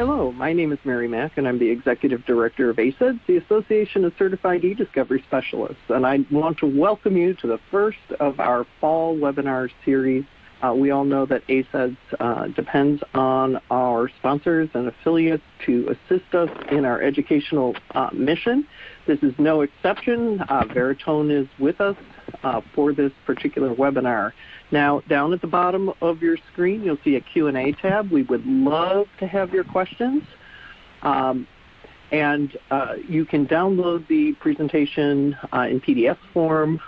Hello, my name is Mary Mack, and I'm the Executive Director of ACEDS, the Association of Certified E-Discovery Specialists. And I want to welcome you to the first of our fall webinar series. We all know that ACEDS depends on our sponsors and affiliates to assist us in our educational mission. This is no exception. Veritone is with us for this particular webinar. Now, down at the bottom of your screen, you'll see a Q&A tab. We would love to have your questions. And you can download the presentation in PDF form,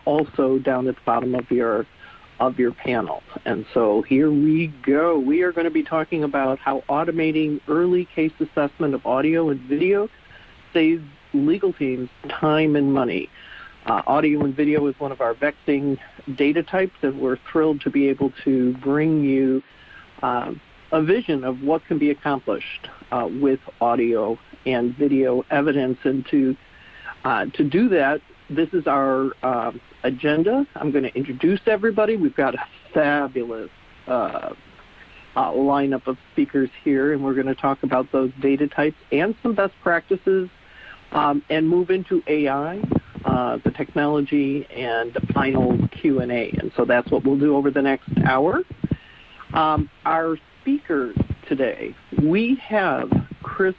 also down at the bottom of your panel. And so here we go. We are going to be talking about how automating early case assessment of audio and video saves legal teams time and money. Audio and video is one of our vexing data types, and we're thrilled to be able to bring you a vision of what can be accomplished with audio and video evidence. And to do that, this is our agenda. I'm going to introduce everybody. We've got a fabulous lineup of speakers here, and we're going to talk about those data types and some best practices and move into AI. The technology, and the final Q&A. And so that's what we'll do over the next hour. Our speakers today, we have Chris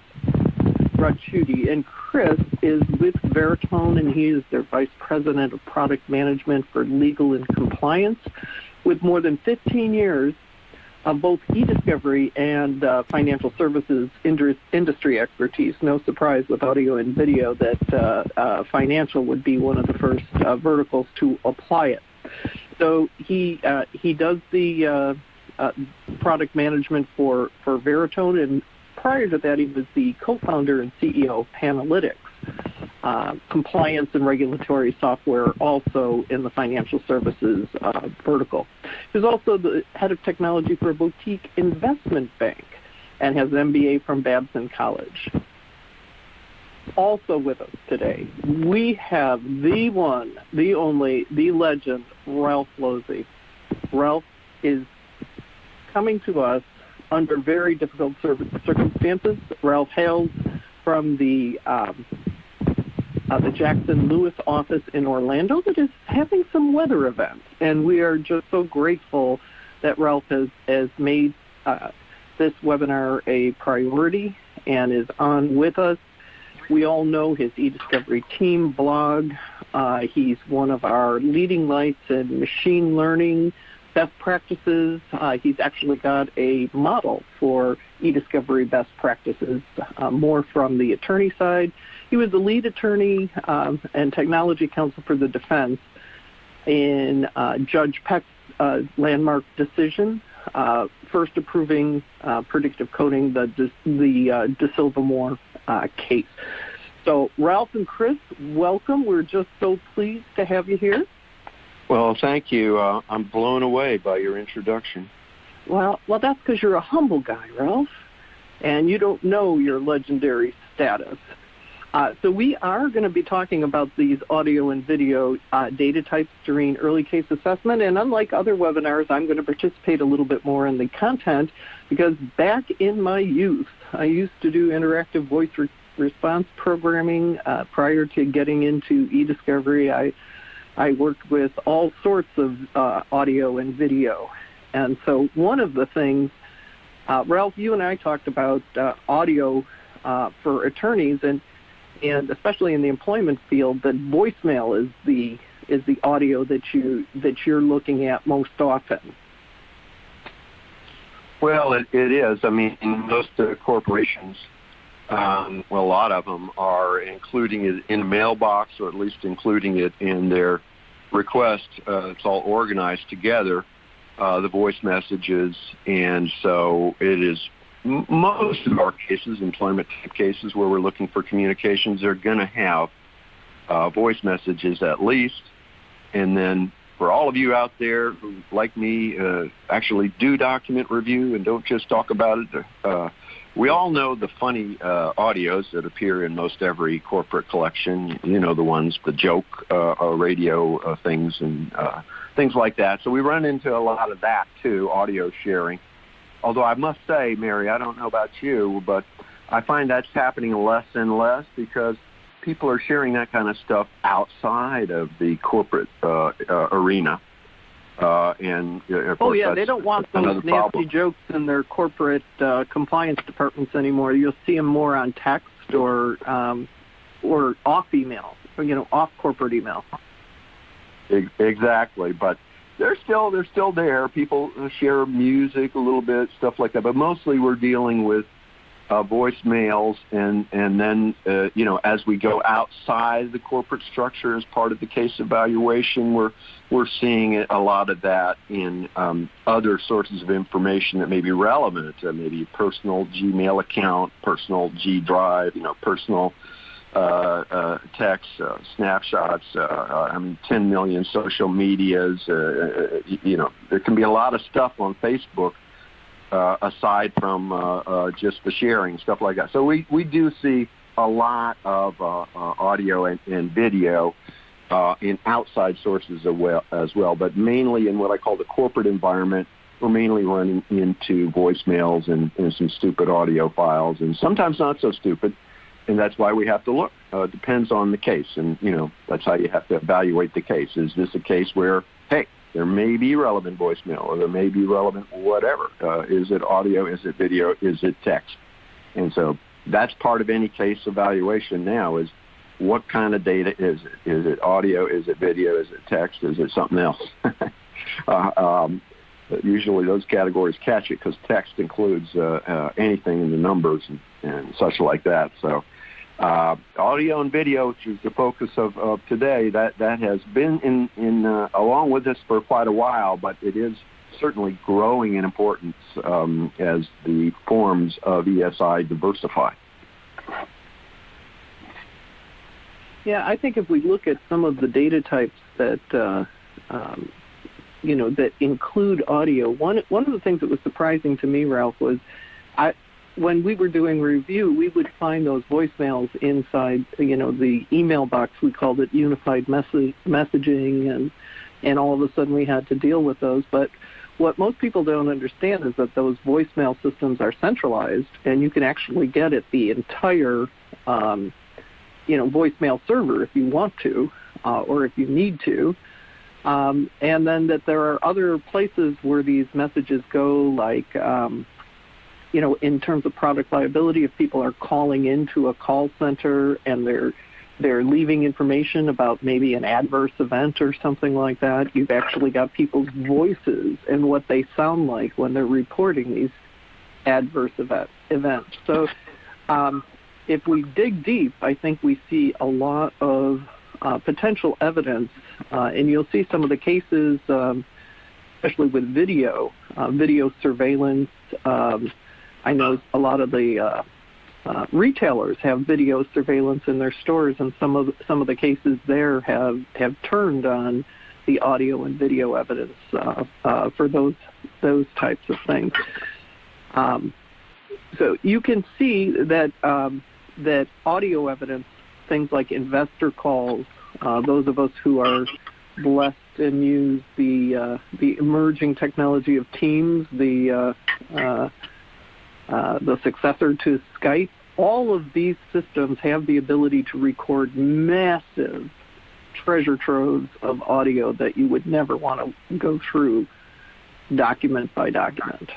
Racciuti, and Chris is with Veritone, and he is their Vice President of Product Management for Legal and Compliance, with more than 15 years of both e-discovery and financial services industry expertise. No surprise with audio and video that financial would be one of the first verticals to apply it. So he does the product management for Veritone, and prior to that he was the co-founder and CEO of Panalytics, compliance and regulatory software also in the financial services vertical. He's also the head of technology for a boutique investment bank and has an MBA from Babson College. Also with us today, we have the one, the only, the legend, Ralph Losey. Ralph is coming to us under very difficult circumstances. Ralph hails from the Jackson Lewis office in Orlando that is having some weather events. And we are just so grateful that Ralph has made this webinar a priority and is on with us. We all know his eDiscovery team blog. He's one of our leading lights in machine learning best practices. He's actually got a model for eDiscovery best practices, more from the attorney side. He was the lead attorney and technology counsel for the defense in Judge Peck's landmark decision, first approving predictive coding, the De Silva Moore case. So Ralph and Chris, welcome. We're just so pleased to have you here. Well, thank you. I'm blown away by your introduction. Well, that's because you're a humble guy, Ralph, and you don't know your legendary status. So we are going to be talking about these audio and video data types during early case assessment, and unlike other webinars, I'm going to participate a little bit more in the content because back in my youth, I used to do interactive voice response programming prior to getting into eDiscovery. I worked with all sorts of audio and video. And so one of the things, Ralph, you and I talked about audio for attorneys, and especially in the employment field, that voicemail is the audio that you're looking at most often. Well, it is. I mean, most corporations, well, a lot of them are including it in a mailbox, or at least including it in their request. It's all organized together, the voice messages, and so it is most of our cases, employment cases where we're looking for communications, they're going to have voice messages at least. And then for all of you out there who, like me, actually do document review and don't just talk about it, we all know the funny audios that appear in most every corporate collection, you know, the ones, the joke radio things and things like that. So we run into a lot of that, too, audio sharing. although I must say, Mary, I don't know about you, but I find that's happening less and less because people are sharing that kind of stuff outside of the corporate arena. Oh, yeah, they don't want those nasty jokes in their corporate compliance departments anymore. You'll see them more on text or off email, or, off corporate email. Exactly, but they're still there. People share music a little bit, stuff like that, but mostly we're dealing with voicemails, and then as we go outside the corporate structure as part of the case evaluation, we're seeing a lot of that in other sources of information that may be relevant, maybe personal Gmail account, personal G Drive, personal text, snapshots, 10 million social medias. There can be a lot of stuff on Facebook aside from just the sharing, stuff like that. So we do see a lot of audio and video in outside sources as well, but mainly in what I call the corporate environment. We're mainly running into voicemails and some stupid audio files, and sometimes not so stupid. And that's why we have to look. It depends on the case. And, that's how you have to evaluate the case. Is this a case where, hey, there may be relevant voicemail or there may be relevant whatever? Is it audio? Is it video? Is it text? And so that's part of any case evaluation now is what kind of data is it? Is it audio? Is it video? Is it text? Is it something else? Usually those categories catch it because text includes anything in the numbers and such like that. So audio and video, which is the focus of today, that has been in along with us for quite a while, but it is certainly growing in importance as the forms of ESI diversify. Yeah, I think if we look at some of the data types that that include audio, one of the things that was surprising to me, Ralph, was when we were doing review, we would find those voicemails inside, the email box. We called it unified messaging, and all of a sudden we had to deal with those. But what most people don't understand is that those voicemail systems are centralized, and you can actually get at the entire, voicemail server if you want to, or if you need to. And then that there are other places where these messages go, like, in terms of product liability, if people are calling into a call center and they're leaving information about maybe an adverse event or something like that, you've actually got people's voices and what they sound like when they're reporting these adverse events. So if we dig deep, I think we see a lot of potential evidence, and you'll see some of the cases, especially with video surveillance. I know a lot of the retailers have video surveillance in their stores, and some of the cases there have turned on the audio and video evidence for those types of things. So you can see that that audio evidence, things like investor calls, those of us who are blessed and use the emerging technology of Teams, the successor to Skype, all of these systems have the ability to record massive treasure troves of audio that you would never want to go through document by document.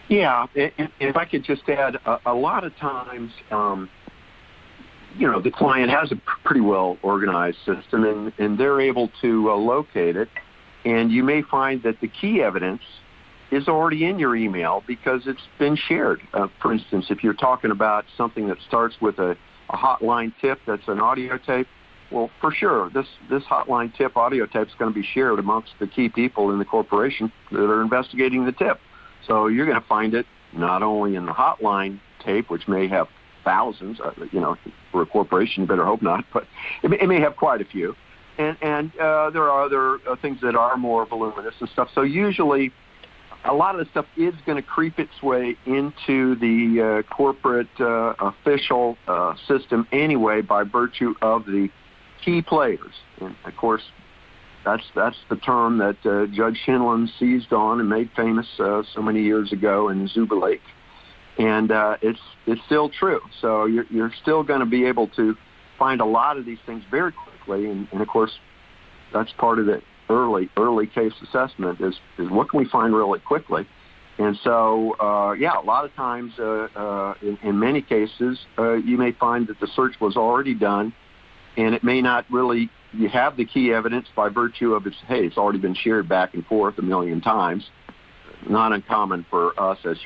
Yeah, if I could just add, a lot of times, the client has a pretty well organized system, and they're able to locate it, and you may find that the key evidence is already in your email because it's been shared. For instance, if you're talking about something that starts with a hotline tip that's an audio tape, well, for sure, this hotline tip audio tape is going to be shared amongst the key people in the corporation that are investigating the tip. So you're going to find it not only in the hotline tape, which may have thousands, for a corporation, you better hope not, but it may have quite a few. And there are other things that are more voluminous and stuff. So usually a lot of the stuff is going to creep its way into the corporate official system anyway by virtue of the key players. And, of course, That's the term that Judge Shinlin seized on and made famous so many years ago in Zuba Lake, and it's still true. So you're still going to be able to find a lot of these things very quickly, and of course that's part of the early case assessment is what can we find really quickly. And so, a lot of times, in many cases, you may find that the search was already done, and it may not really, you have the key evidence by virtue of it's already been shared back and forth a million times. Not uncommon for us, as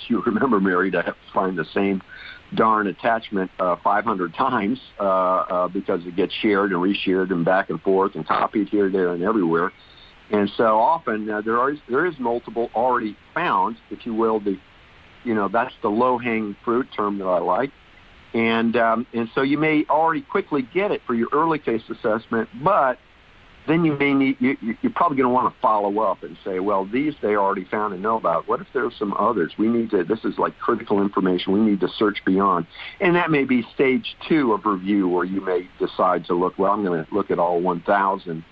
you remember, Mary, to have to find the same darn attachment 500 times because it gets shared and reshared and back and forth and copied here, there, and everywhere. And so often there is multiple already found, if you will. That's the low-hanging fruit term that I like, and so you may already quickly get it for your early case assessment, but then you may need you're probably going to want to follow up and say, well, these they already found and know about. What if there's some others? This is like critical information. We need to search beyond, and that may be stage 2 of review, where you may decide to look. Well, I'm going to look at all 1,000.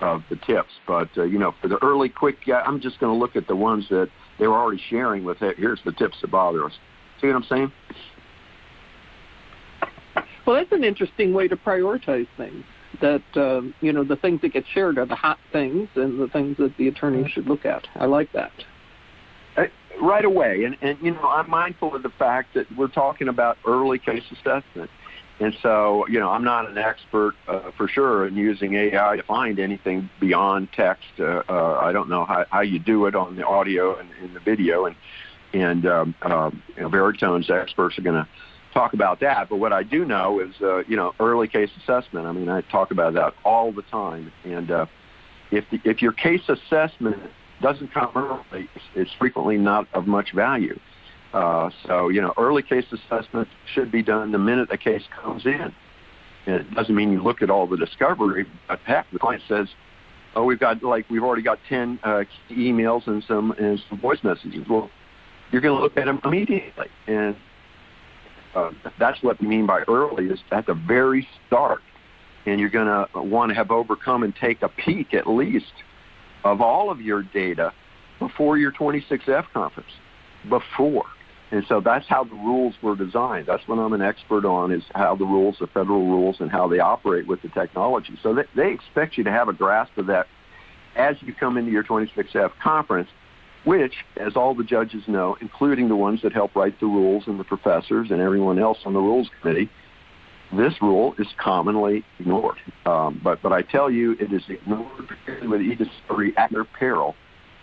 Of the tips, but for the early quick, I'm just going to look at the ones that they were already sharing with. Here's the tips that bother us. See what I'm saying? Well, that's an interesting way to prioritize things. That the things that get shared are the hot things, and the things that the attorney should look at. I like that. Right away, and I'm mindful of the fact that we're talking about early case assessment. And so, I'm not an expert for sure in using AI to find anything beyond text. I don't know how you do it on the audio and in the video, and Veritone's experts are going to talk about that. But what I do know is, early case assessment. I mean, I talk about that all the time. And if your case assessment doesn't come early, it's frequently not of much value. So, early case assessment should be done the minute a case comes in. And it doesn't mean you look at all the discovery, but heck, the client says, oh, we've already got 10 emails and some voice messages. Well, you're going to look at them immediately. And that's what we mean by early, is at the very start. And you're going to want to have overcome and take a peek at least of all of your data before your 26F conference. Before. And so that's how the rules were designed. That's what I'm an expert on, is how the federal rules, and how they operate with the technology. So they expect you to have a grasp of that as you come into your 26F conference, which, as all the judges know, including the ones that help write the rules and the professors and everyone else on the rules committee, this rule is commonly ignored. But I tell you, it is ignored, particularly with e-discovery, at their peril,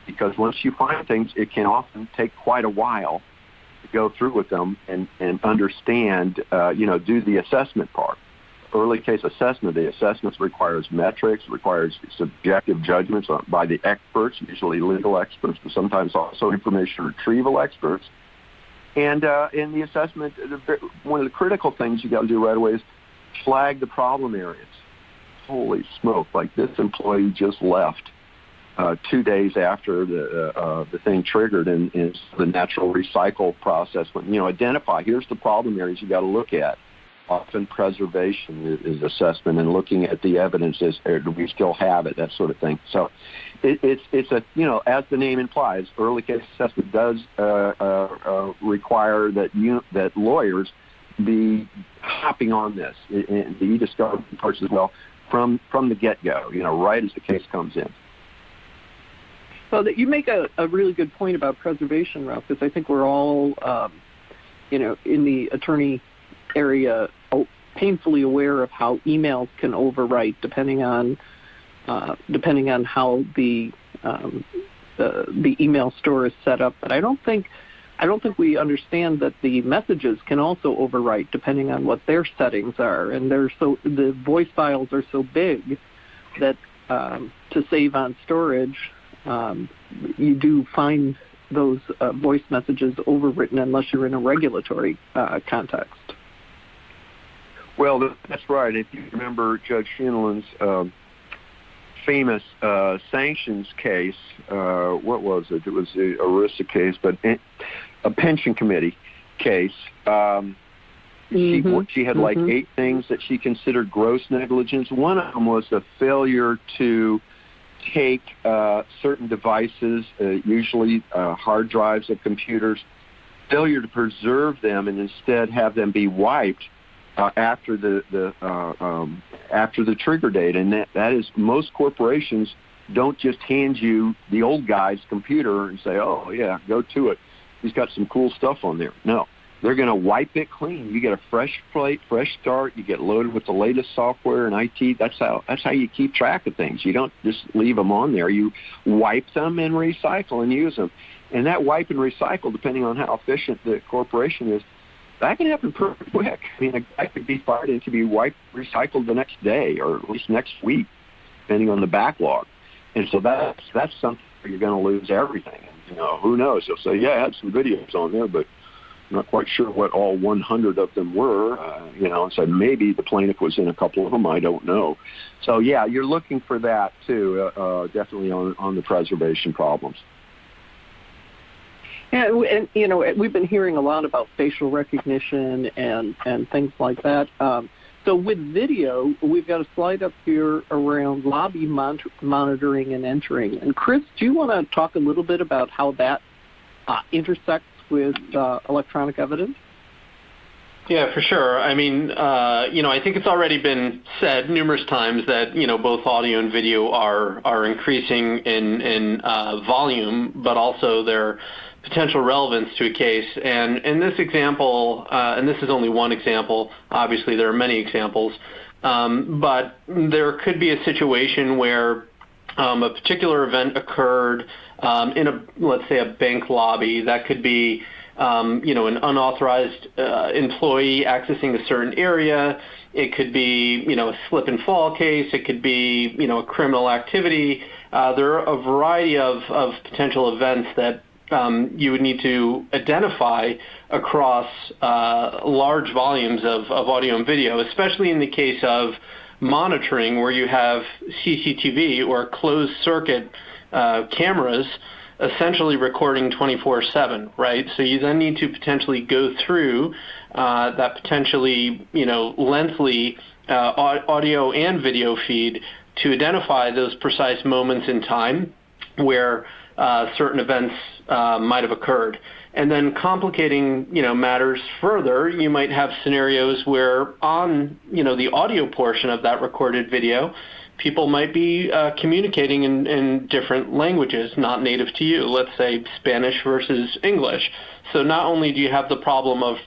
because once you find things, it can often take quite a while to go through with them and understand, do the assessment part. Early case assessment, the assessments requires metrics, requires subjective judgments by the experts, usually legal experts, but sometimes also information retrieval experts. And in the assessment, one of the critical things you got to do right away is flag the problem areas. Holy smoke, like this employee just left 2 days after the thing triggered, and it's the natural recycle process. Identify, here's the problem areas you got to look at. Often preservation is assessment, and looking at the evidence do we still have it, that sort of thing. So it's as the name implies, early case assessment does require that lawyers be hopping on this, and the e-discovery parts as well, from the get-go, right as the case comes in. Well, you make a really good point about preservation, Ralph, because I think we're all, in the attorney area, painfully aware of how emails can overwrite depending on how the email store is set up. But I don't think we understand that the messages can also overwrite depending on what their settings are, and the voice files are so big that to save on storage, you do find those voice messages overwritten unless you're in a regulatory context. Well, that's right. If you remember Judge Shinlin's famous sanctions case, what was it? It was the ERISA case, but a pension committee case. She had like 8 things that she considered gross negligence. One of them was a failure to take certain devices, usually hard drives of computers, failure to preserve them, and instead have them be wiped after the trigger date. And that is, most corporations don't just hand you the old guy's computer and say, "Oh yeah, go to it. He's got some cool stuff on there." No. They're going to wipe it clean. You get a fresh plate, fresh start. You get loaded with the latest software and IT. That's how you keep track of things. You don't just leave them on there. You wipe them and recycle and use them. And that wipe and recycle, depending on how efficient the corporation is, that can happen pretty quick. I mean, a guy could be fired and to be wiped, recycled the next day or at least next week, depending on the backlog. And so that's something where you're going to lose everything. And, who knows? You'll say, yeah, I had some videos on there, but I'm not quite sure what all 100 of them were, and so maybe the plaintiff was in a couple of them. I don't know. So, yeah, you're looking for that, too, definitely on the preservation problems. Yeah, and, we've been hearing a lot about facial recognition and things like that. So with video, we've got a slide up here around lobby monitoring and entering. And, Chris, do you want to talk a little bit about how that intersects with electronic evidence? Yeah, for sure. I mean, I think it's already been said numerous times that, both audio and video are increasing in volume, but also their potential relevance to a case. And in this example, and this is only one example, obviously there are many examples, but there could be a situation where a particular event occurred in let's say a bank lobby. That could be, an unauthorized employee accessing a certain area. It could be, a slip and fall case. It could be, a criminal activity. There are a variety of potential events that you would need to identify across large volumes of audio and video, especially in the case of monitoring where you have CCTV or closed circuit cameras essentially recording 24/7, right? So you then need to potentially go through that potentially, lengthy audio and video feed to identify those precise moments in time where certain events might have occurred. And then complicating, matters further, you might have scenarios where on, the audio portion of that recorded video, people might be communicating in different languages, not native to you, let's say Spanish versus English. So not only do you have the problem of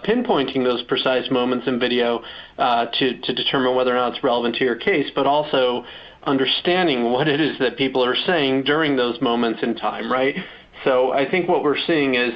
pinpointing those precise moments in video to determine whether or not it's relevant to your case, but also understanding what it is that people are saying during those moments in time, right? So I think what we're seeing is,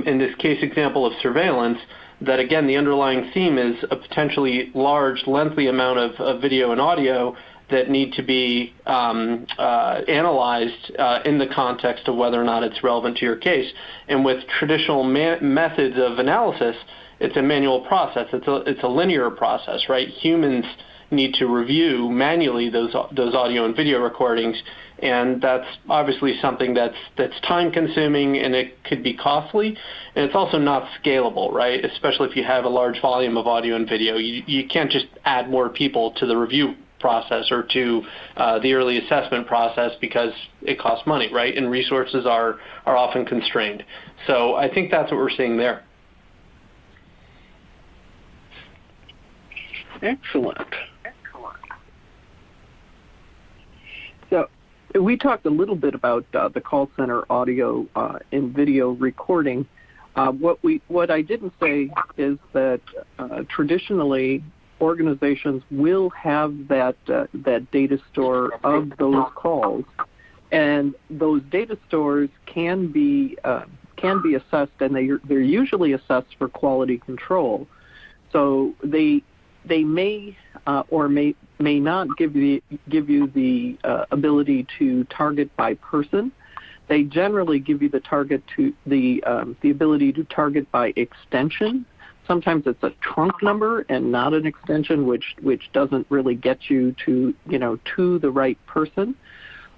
in this case example of surveillance, that again, the underlying theme is a potentially large, lengthy amount of video and audio that need to be analyzed in the context of whether or not it's relevant to your case. And with traditional methods of analysis, it's a manual process. It's a linear process, right? Humans need to review manually those audio and video recordings, and that's obviously something that's time-consuming, and it could be costly, and it's also not scalable, right? Especially if you have a large volume of audio and video. You can't just add more people to the review process or to the early assessment process because it costs money, right? And resources are often constrained. So I think that's what we're seeing there. Excellent. So we talked a little bit about the call center audio and video recording. What I didn't say is that traditionally organizations will have that data store of those calls, and those data stores can be assessed, and they're usually assessed for quality control. So they may or may not give you the ability to target by person. They generally give you the ability to target by extension. Sometimes it's a trunk number and not an extension, which doesn't really get you to the right person.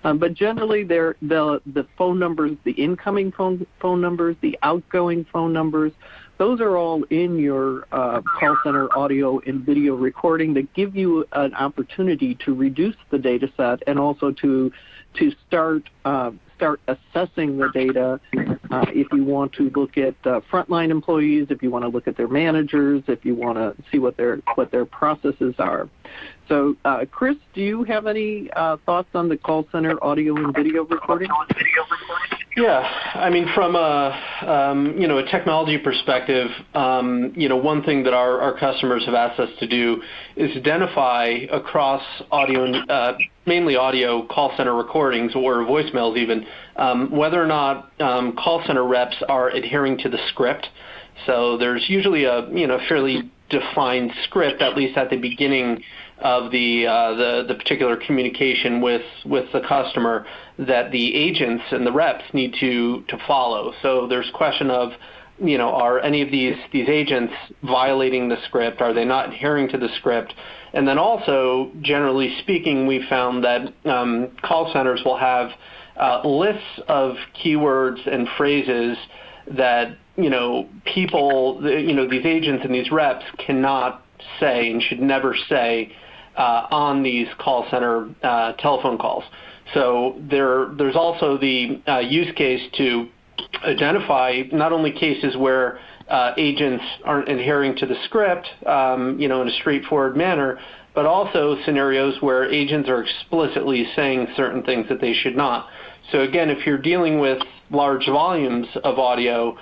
But generally, the phone numbers, the incoming phone numbers, the outgoing phone numbers Those are all in your call center audio and video recording that give you an opportunity to reduce the data set and also to start assessing the data if you want to look at frontline employees, if you want to look at their managers, if you want to see what their processes are. So, Chris, do you have any thoughts on the call center audio and video recording? Yeah, I mean, from a technology perspective, one thing that our customers have asked us to do is identify across audio and mainly audio call center recordings or voicemails even, whether or not call center reps are adhering to the script. So there's usually a fairly defined script, at least at the beginning of the particular communication with the customer, that the agents and the reps need to follow. So there's question of, are any of these agents violating the script? Are they not adhering to the script? And then also, generally speaking, we found that call centers will have lists of keywords and phrases that people, these agents and these reps cannot say and should never say on these call center telephone calls. So there's also the use case to identify not only cases where agents aren't adhering to the script, in a straightforward manner, but also scenarios where agents are explicitly saying certain things that they should not. So again, if you're dealing with large volumes of audio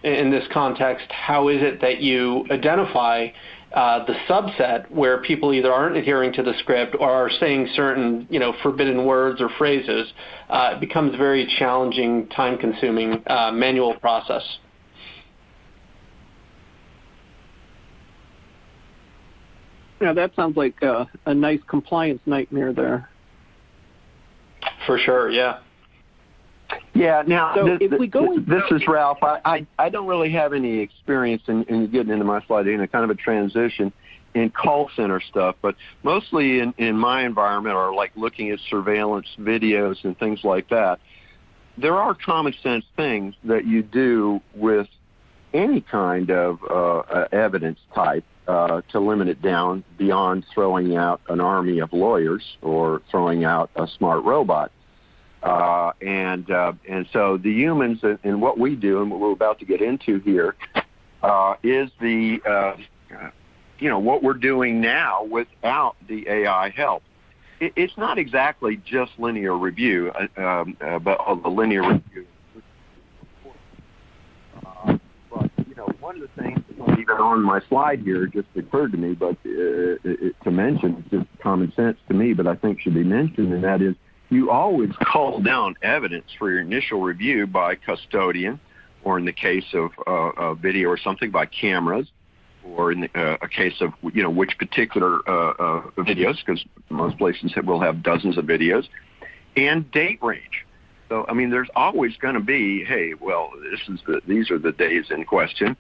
in this context, how is it that you identify the subset where people either aren't adhering to the script or are saying certain, forbidden words or phrases? It becomes a very challenging, time-consuming manual process. Yeah, that sounds like a nice compliance nightmare there. For sure, yeah. Yeah, now, so if we go this is Ralph. I don't really have any experience in getting into my slide, kind of a transition in call center stuff, but mostly in my environment or like looking at surveillance videos and things like that, there are common sense things that you do with any kind of evidence type to limit it down beyond throwing out an army of lawyers or throwing out a smart robot. And so the humans and what we do and what we're about to get into here is what we're doing now without the AI help. It's not exactly just linear review, but the linear review. But one of the things that even on my slide here just occurred to me, but to mention, it's just common sense to me, but I think should be mentioned, and that is, you always call down evidence for your initial review by custodian, or in the case of video or something, by cameras, or in a case of which particular videos, because most places will have dozens of videos, and date range. So I mean, there's always going to be, hey, well, these are the days in question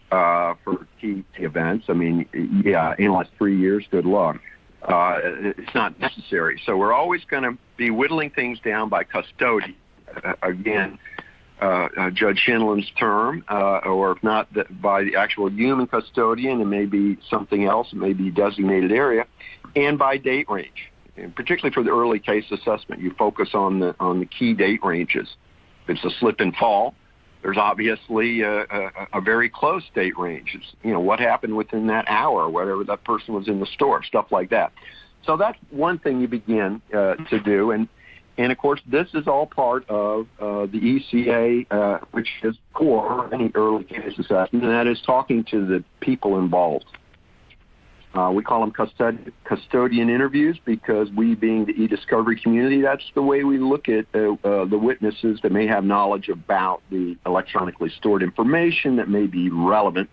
for key events. I mean, yeah, in like 3 years, good luck. It's not necessary. So we're always going to be whittling things down by custodian. Again, Judge Shinlin's term, or if not by the actual human custodian, it may be something else, it may be designated area, and by date range. And particularly for the early case assessment, you focus on the key date ranges. If it's a slip and fall, there's obviously a very close date range. It's, what happened within that hour, whatever that person was in the store, stuff like that. So that's one thing you begin to do. And of course, this is all part of the ECA, which is core any early case assessment, and that is talking to the people involved. We call them custodian interviews because we, being the e-discovery community, that's the way we look at the witnesses that may have knowledge about the electronically stored information that may be relevant,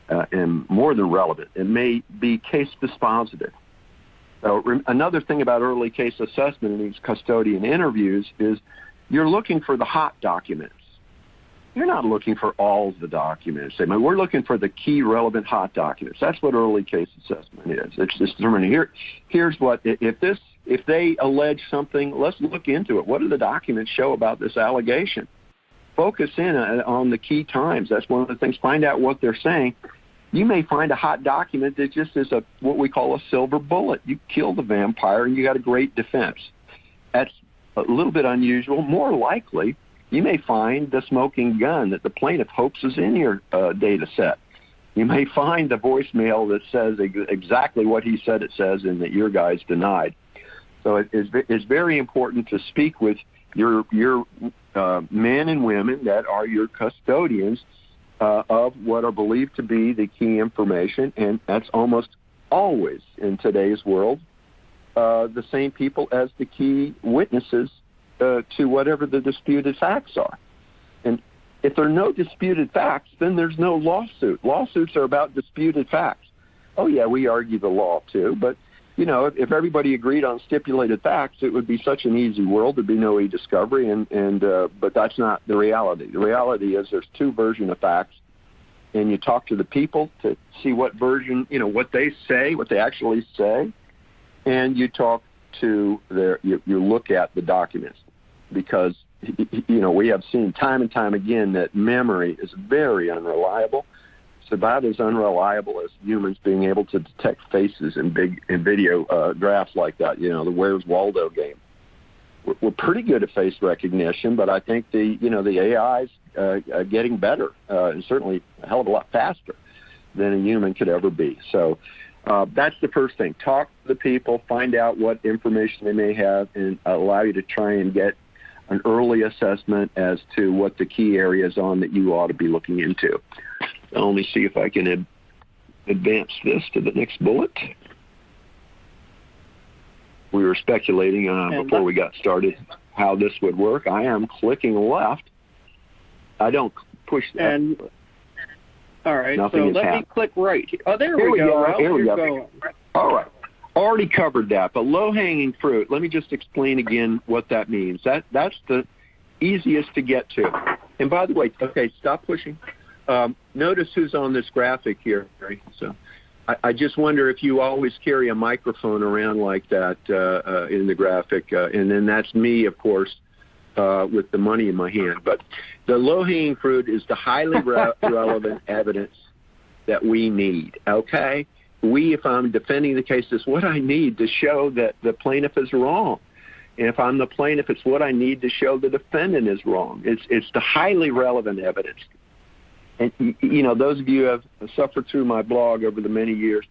and more than relevant. It may be case dispositive. So another thing about early case assessment in these custodian interviews is you're looking for the hot documents. You're not looking for all the documents. I mean, we're looking for the key relevant hot documents. That's what early case assessment is. It's just determining here's what, if they allege something, let's look into it. What do the documents show about this allegation? focus in on the key times. That's one of the things. Find out what they're saying. You may find a hot document that just is what we call a silver bullet. You kill the vampire and you got a great defense. That's a little bit unusual. More likely, you may find the smoking gun that the plaintiff hopes is in your data set. You may find the voicemail that says exactly what he said it says and that your guy's denied. So it's very important to speak with your men and women that are your custodians of what are believed to be the key information, and that's almost always in today's world the same people as the key witnesses to whatever the disputed facts are. And if there are no disputed facts, then there's no lawsuit. Lawsuits are about disputed facts. Oh, yeah, we argue the law too, but you know, if everybody agreed on stipulated facts, it would be such an easy world. There'd be no e-discovery, but that's not the reality. The reality is there's two versions of facts, and you talk to the people to see what version, you know, what they say, what they actually say, and you talk to you look at the documents, because, you know, we have seen time and time again that memory is very unreliable. It's about as unreliable as humans being able to detect faces in video graphs like that. You know, the Where's Waldo game. We're pretty good at face recognition, but I think the AI's getting better, and certainly a hell of a lot faster than a human could ever be. So that's the first thing. Talk to the people, find out what information they may have, and allow you to try and get an early assessment as to what the key areas on that you ought to be looking into. Let me see if I can advance this to the next bullet. We were speculating before we got started how this would work. I am clicking left. I don't push that. All right, so let me click right. Oh, there we go. Here we go. All right. Already covered that, but low-hanging fruit, let me just explain again what that means. That's the easiest to get to. And by the way, okay, stop pushing. Notice who's on this graphic here, Mary. So I just wonder if you always carry a microphone around like that in the graphic, and then that's me, of course, with the money in my hand. But the low-hanging fruit is the highly relevant evidence that we need, okay? If I'm defending the case, is what I need to show that the plaintiff is wrong. And if I'm the plaintiff, it's what I need to show the defendant is wrong. It's the highly relevant evidence. And, you know, those of you who have suffered through my blog over the many years,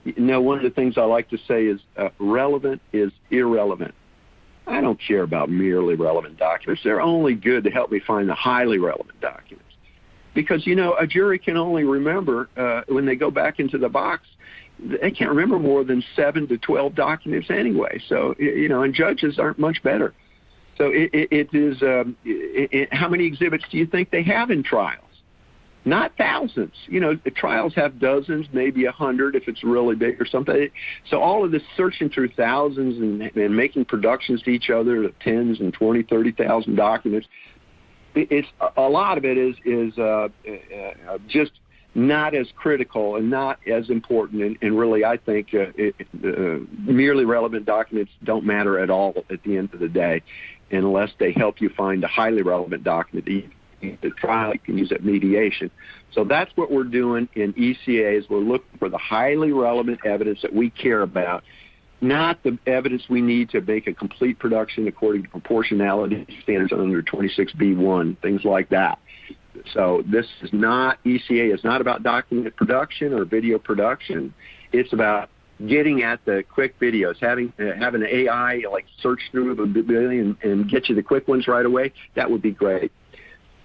you know, one of the things I like to say is relevant is irrelevant. I don't care about merely relevant documents. They're only good to help me find the highly relevant documents. Because, you know, a jury can only remember, when they go back into the box, they can't remember more than 7 to 12 documents anyway. So, you know, and judges aren't much better. So it is, how many exhibits do you think they have in trials? Not thousands. You know, the trials have dozens, maybe 100 if it's really big or something. So all of this searching through thousands and making productions to each other of 10s and 20, 30,000 documents, it's a lot of it is just not as critical and not as important. And really, I think merely relevant documents don't matter at all at the end of the day, unless they help you find a highly relevant document. The trial, you can use at mediation. So that's what we're doing in ECA is we're looking for the highly relevant evidence that we care about, not the evidence we need to make a complete production according to proportionality standards under 26B1, things like that. So this is not, ECA is not about document production or video production. It's about getting at the quick videos, having an AI like search through the billion and get you the quick ones right away. That would be great.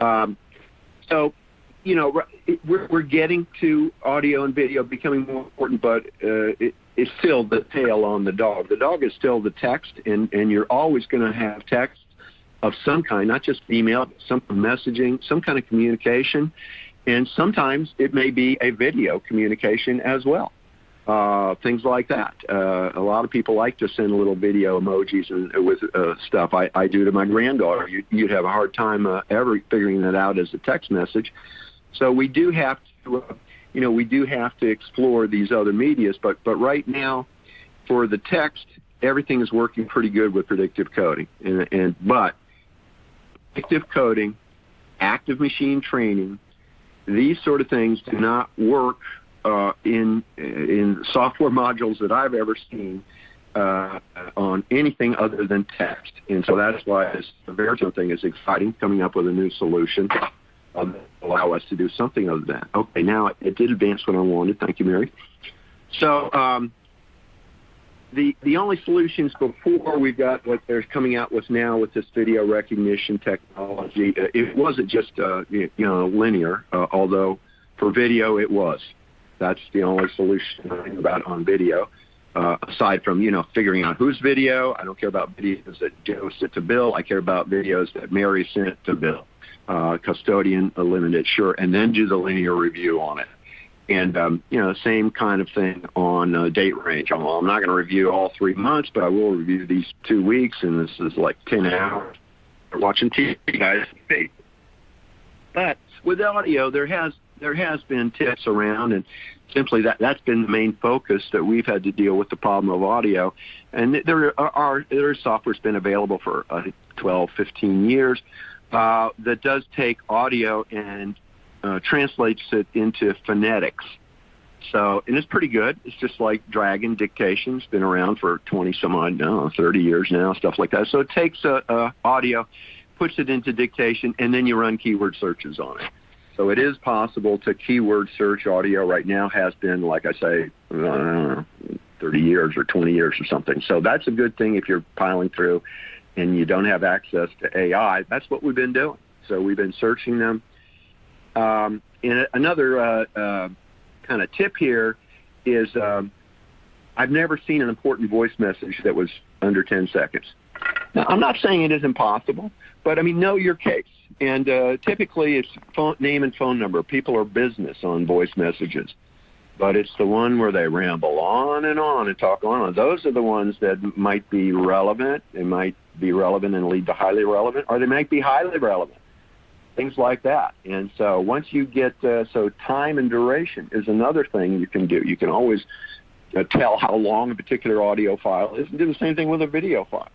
So, you know, we're getting to audio and video becoming more important, but it's still the tail on the dog. The dog is still the text, and you're always going to have text of some kind, not just email, but some messaging, some kind of communication, and sometimes it may be a video communication as well. Things like that. A lot of people like to send little video emojis and with stuff. I do to my granddaughter. You'd have a hard time ever figuring that out as a text message. So we do have to, we do have to explore these other medias. But right now, for the text, everything is working pretty good with predictive coding. But predictive coding active machine training, these sort of things do not work in software modules that I've ever seen on anything other than text. And so that's why this Veritone thing is exciting, coming up with a new solution that allow us to do something other than that. Okay, now it did advance what I wanted. Thank you, Mary. So the only solutions before we've got what they're coming out with now with this video recognition technology, it wasn't just linear, although for video it was. That's the only solution I think about on video. Aside from, figuring out whose video. I don't care about videos that Joe sent to Bill. I care about videos that Mary sent to Bill. Custodian, limited, sure, and then do the linear review on it. And, same kind of thing on date range. I'm not going to review all 3 months, but I will review these 2 weeks, and this is like 10 hours. We're watching TV, guys. But with audio, there has been tips around, and simply that's been the main focus that we've had to deal with the problem of audio. And there software's been available for 12, 15 years that does take audio and translates it into phonetics. So, and it's pretty good. It's just like Dragon Dictation. It's been around for 30 years now, stuff like that. So it takes audio, puts it into dictation, and then you run keyword searches on it. So it is possible to keyword search audio right now, has been, like I say, I don't know, 30 years or 20 years or something. So that's a good thing if you're piling through and you don't have access to AI. That's what we've been doing. So we've been searching them. And another kind of tip here is I've never seen an important voice message that was under 10 seconds. Now, I'm not saying it isn't possible, but, know your case. And typically it's name and phone number. People are business on voice messages. But it's the one where they ramble on and talk on and on. Those are the ones that might be relevant. They might be relevant and lead to highly relevant, or they might be highly relevant. Things like that. And so once you get, so time and duration is another thing you can do. You can always tell how long a particular audio file is, and do the same thing with a video file.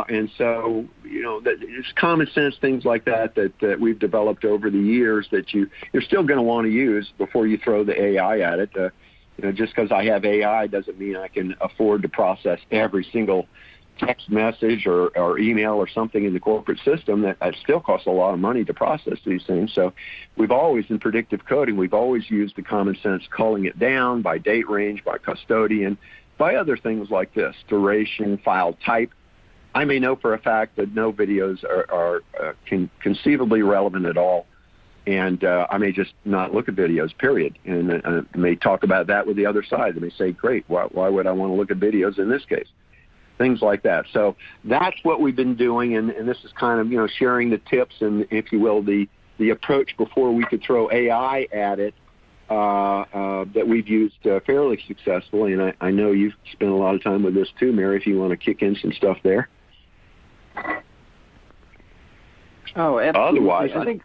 And so, it's common sense things like that we've developed over the years that you're still going to want to use before you throw the AI at it. Just because I have AI doesn't mean I can afford to process every single text message or email or something in the corporate system. That still costs a lot of money to process these things. So we've always, in predictive coding, we've always used the common sense culling it down by date range, by custodian, by other things like this, duration, file type. I may know for a fact that no videos are conceivably relevant at all, and I may just not look at videos, period. And I may talk about that with the other side. They may say, great, why would I want to look at videos in this case? Things like that. So that's what we've been doing, and this is kind of, sharing the tips and, if you will, the approach before we could throw AI at it that we've used fairly successfully. And I know you've spent a lot of time with this too, Mary, if you want to kick in some stuff there. Oh, absolutely. Otherwise, I think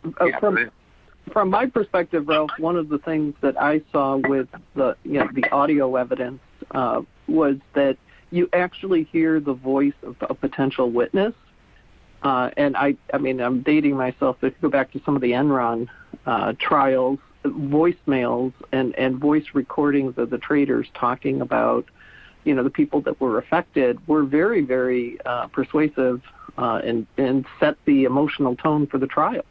from my perspective, Ralph, one of the things that I saw with the audio evidence was that you actually hear the voice of a potential witness. And I'm dating myself. If you go back to some of the Enron trials, voicemails and voice recordings of the traders talking about, the people that were affected were very, very persuasive and set the emotional tone for the trials.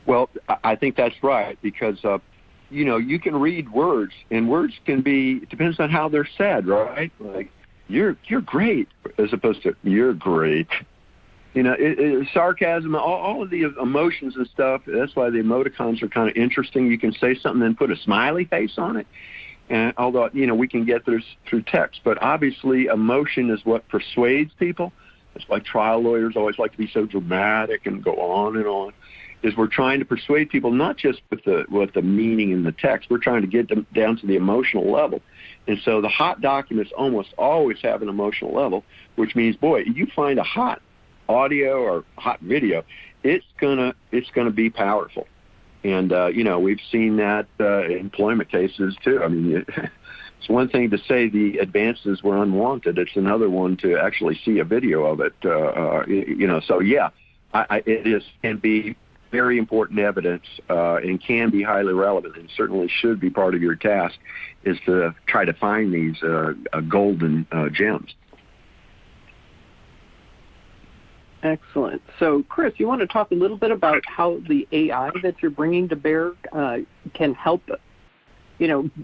Well, I think that's right, because, you can read words, and words can be, it depends on how they're said, right? Like, you're great, as opposed to, you're great. Sarcasm, all of the emotions and stuff, that's why the emoticons are kind of interesting. You can say something and put a smiley face on it. And although, we can get this through text, but obviously emotion is what persuades people. It's why trial lawyers always like to be so dramatic and go on and on, is we're trying to persuade people not just with the meaning in the text. We're trying to get them down to the emotional level. And so the hot documents almost always have an emotional level, which means, boy, you find a hot audio or hot video, it's gonna be powerful. And, we've seen that in employment cases, too. It's one thing to say the advances were unwanted. It's another one to actually see a video of it, So, yeah, can be very important evidence and can be highly relevant, and certainly should be part of your task, is to try to find these golden gems. Excellent. So, Chris, you want to talk a little bit about how the AI that you're bringing to bear can help,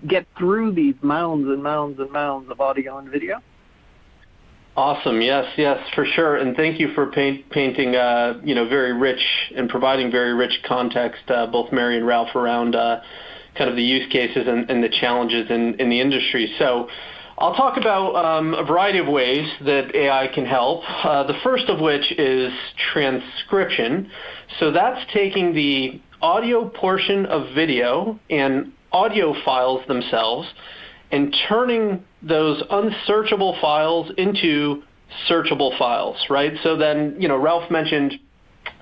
get through these mounds and mounds and mounds of audio and video? Awesome. Yes, for sure. And thank you for painting, very rich and providing very rich context, both Mary and Ralph, around kind of the use cases and the challenges in the industry. So I'll talk about a variety of ways that AI can help. The first of which is transcription. So that's taking the audio portion of video and audio files themselves and turning those unsearchable files into searchable files, right? So then, Ralph mentioned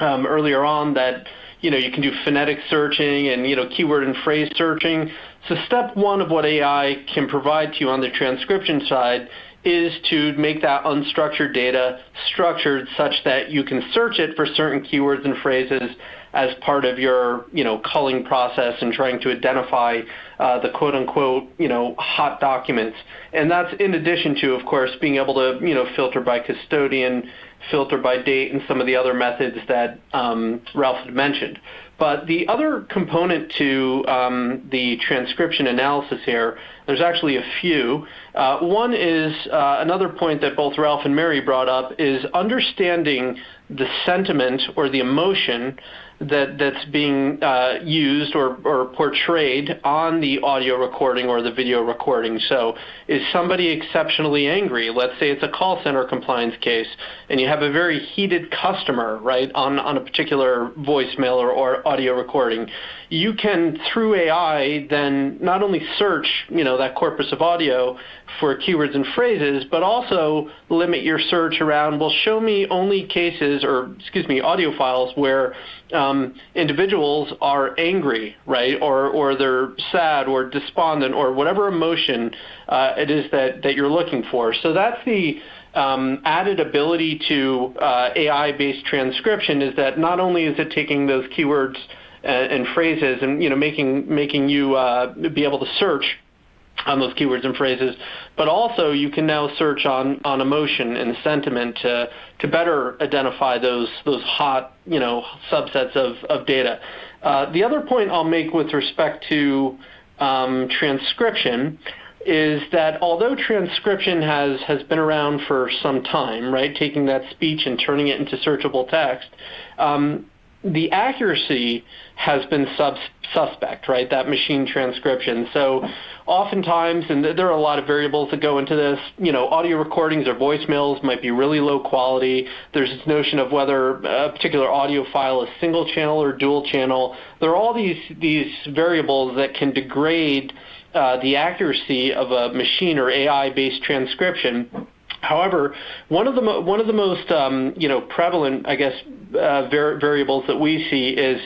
earlier on that, you can do phonetic searching and, keyword and phrase searching. So step one of what AI can provide to you on the transcription side is to make that unstructured data structured such that you can search it for certain keywords and phrases as part of your, culling process and trying to identify the quote-unquote, hot documents. And that's in addition to, of course, being able to, filter by custodian, filter by date, and some of the other methods that Ralph had mentioned. But the other component to the transcription analysis here, there's actually a few. One is another point that both Ralph and Mary brought up, is understanding the sentiment or the emotion that's being used or portrayed on the audio recording or the video recording. So is somebody exceptionally angry? Let's say it's a call center compliance case and you have a very heated customer, right, on a particular voicemail or audio recording. You can, through AI, then not only search, that corpus of audio for keywords and phrases, but also limit your search around, well, show me only cases audio files where individuals are angry, right, or they're sad or despondent or whatever emotion it is that you're looking for. So that's the added ability to AI-based transcription, is that not only is it taking those keywords and phrases and making you be able to search on those keywords and phrases, but also you can now search on emotion and sentiment to better identify those hot subsets of data. The other point I'll make with respect to transcription is that although transcription has been around for some time, right, taking that speech and turning it into searchable text, the accuracy has been suspect, right, that machine transcription. So oftentimes, and there are a lot of variables that go into this, audio recordings or voicemails might be really low quality. There's this notion of whether a particular audio file is single channel or dual channel. There are all these variables that can degrade the accuracy of a machine or AI-based transcription. However, one of the most prevalent, I guess, variables that we see is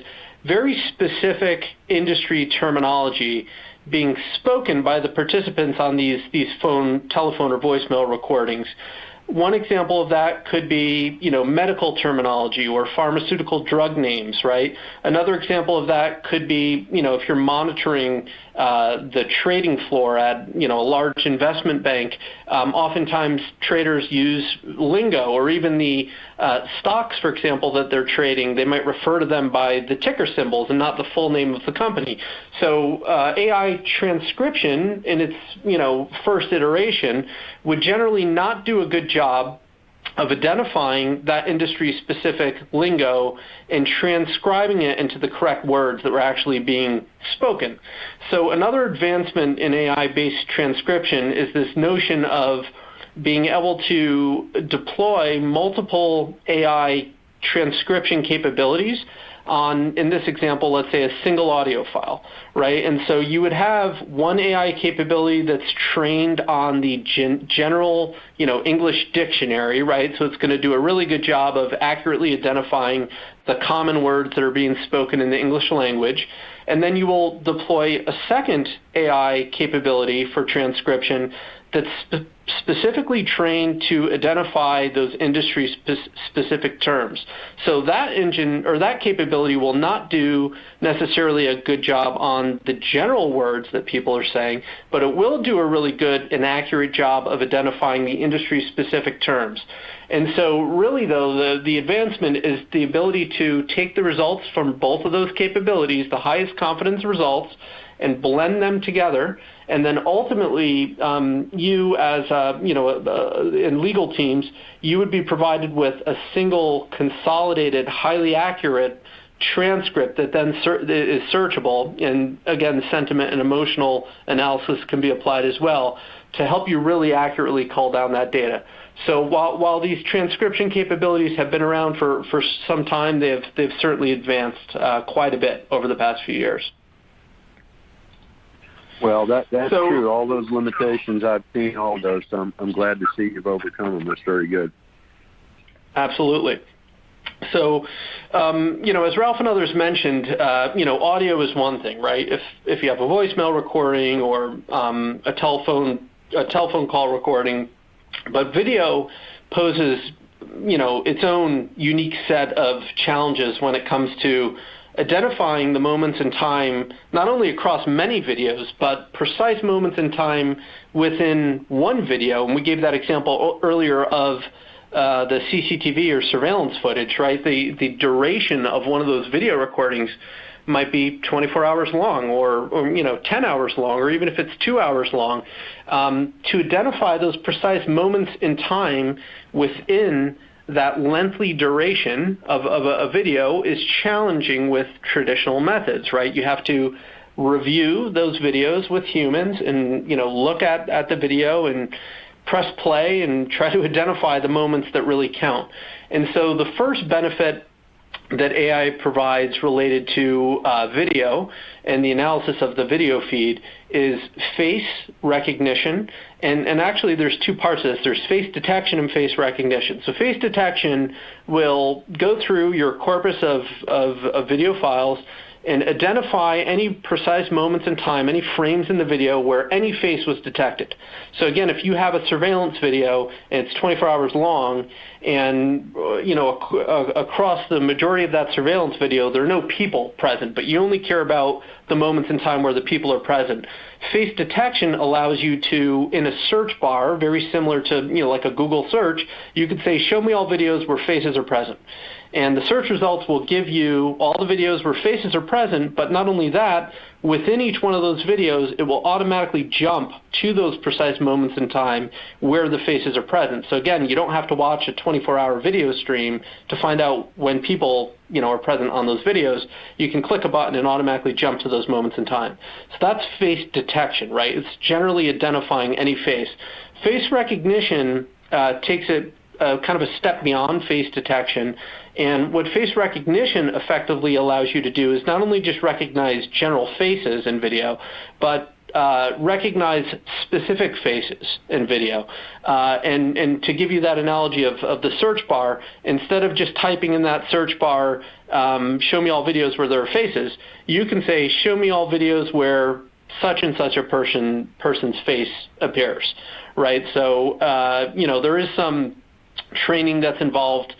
very specific industry terminology being spoken by the participants on these phone, telephone, or voicemail recordings. One example of that could be, medical terminology or pharmaceutical drug names, right? Another example of that could be, if you're monitoring the trading floor at, a large investment bank, oftentimes traders use lingo, or even the stocks, for example, that they're trading, they might refer to them by the ticker symbols and not the full name of the company. So AI transcription in its first iteration would generally not do a good job of identifying that industry-specific lingo and transcribing it into the correct words that were actually being spoken. So another advancement in AI-based transcription is this notion of being able to deploy multiple AI transcription capabilities on, in this example, let's say a single audio file, right? And so you would have one AI capability that's trained on the general, English dictionary, right? So it's going to do a really good job of accurately identifying the common words that are being spoken in the English language. And then you will deploy a second AI capability for transcription that's specifically trained to identify those industry-specific terms. So that engine or that capability will not do necessarily a good job on the general words that people are saying, but it will do a really good and accurate job of identifying the industry-specific terms. And so really, though, the advancement is the ability to take the results from both of those capabilities, the highest confidence results, and blend them together. And then ultimately, you as, in legal teams, you would be provided with a single consolidated, highly accurate transcript that then is searchable. And again, sentiment and emotional analysis can be applied as well to help you really accurately cull down that data. So while these transcription capabilities have been around for some time, they've certainly advanced quite a bit over the past few years. Well, that's true. All those limitations, I've seen all those. So I'm glad to see you've overcome them. That's very good. Absolutely. So, as Ralph and others mentioned, audio is one thing, right? If you have a voicemail recording or a telephone call recording, but video poses, its own unique set of challenges when it comes to identifying the moments in time, not only across many videos, but precise moments in time within one video. And we gave that example earlier of the CCTV or surveillance footage, right? The duration of one of those video recordings might be 24 hours long or 10 hours long, or even if it's 2 hours long. To identify those precise moments in time within that lengthy duration of a video is challenging with traditional methods, right? You have to review those videos with humans and, look at the video and press play and try to identify the moments that really count. And so the first benefit that AI provides related to video and the analysis of the video feed is face recognition. And actually there's two parts of this. There's face detection and face recognition. So face detection will go through your corpus of video files and identify any precise moments in time, any frames in the video where any face was detected. So again, if you have a surveillance video and it's 24 hours long, and across the majority of that surveillance video, there are no people present, but you only care about the moments in time where the people are present. Face detection allows you to, in a search bar, very similar to like a Google search, you could say, show me all videos where faces are present. And the search results will give you all the videos where faces are present, but not only that, within each one of those videos, it will automatically jump to those precise moments in time where the faces are present. So again, you don't have to watch a 24-hour video stream to find out when people are present on those videos. You can click a button and automatically jump to those moments in time. So that's face detection, right? It's generally identifying any face. Face recognition takes it kind of a step beyond face detection. And what face recognition effectively allows you to do is not only just recognize general faces in video, but recognize specific faces in video. And to give you that analogy of the search bar, instead of just typing in that search bar, show me all videos where there are faces, you can say, show me all videos where such and such a person's face appears, right? So, there is some training that's involved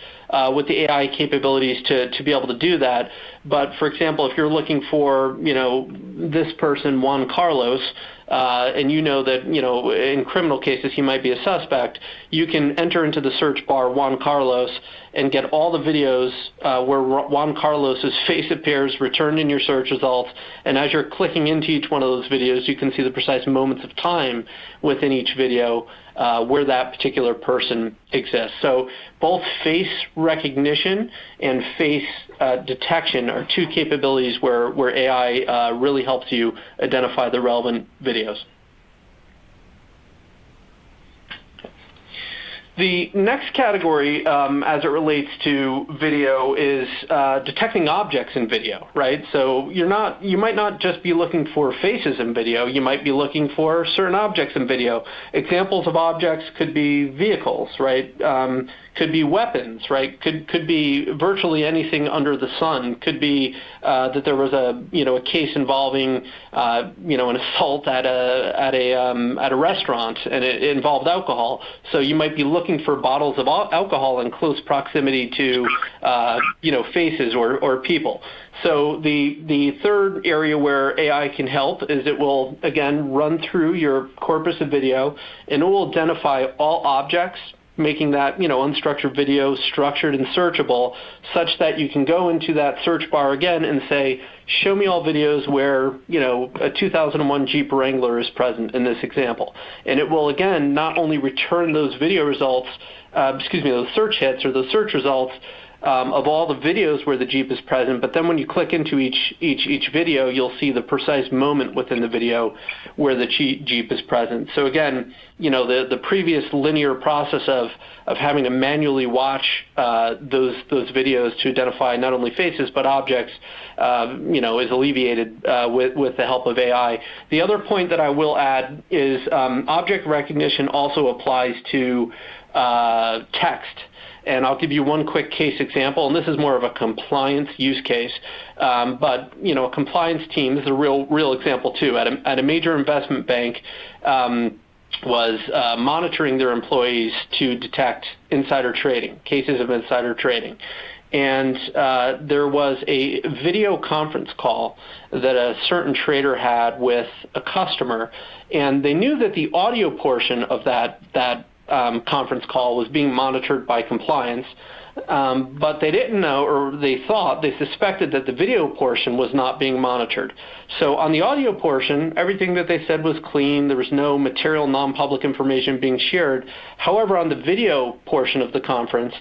with the AI capabilities to be able to do that. But for example, if you're looking for, this person, Juan Carlos, and that, in criminal cases he might be a suspect, you can enter into the search bar Juan Carlos and get all the videos where Juan Carlos's face appears returned in your search results. And as you're clicking into each one of those videos, you can see the precise moments of time within each video where that particular person exists. So both face recognition and face detection are two capabilities where AI really helps you identify the relevant videos. The next category, as it relates to video, is detecting objects in video, right? So you might not just be looking for faces in video. You might be looking for certain objects in video. Examples of objects could be vehicles, right? Could be weapons, right? Could be virtually anything under the sun. Could be that there was a case involving an assault at a restaurant, and it involved alcohol. So you might be looking for bottles of alcohol in close proximity to faces or people. So the third area where AI can help is it will again run through your corpus of video, and it will identify all objects, making that unstructured video structured and searchable, such that you can go into that search bar again and say, show me all videos where a 2001 Jeep Wrangler is present in this example. And it will again not only return those video results, those search hits or those search results of all the videos where the Jeep is present, but then when you click into each video, you'll see the precise moment within the video where the Jeep is present. So again, the previous linear process of having to manually watch those videos to identify not only faces but objects, is alleviated with the help of AI. The other point that I will add is object recognition also applies to text. And I'll give you one quick case example, and this is more of a compliance use case. But a compliance team, this is a real example too, at a major investment bank, was monitoring their employees to detect insider trading, cases of insider trading. And there was a video conference call that a certain trader had with a customer, and they knew that the audio portion of that conference call was being monitored by compliance, but they didn't know, or they suspected that the video portion was not being monitored. So on the audio portion, everything that they said was clean. There was no material non-public information being shared. However, on the video portion of the conference,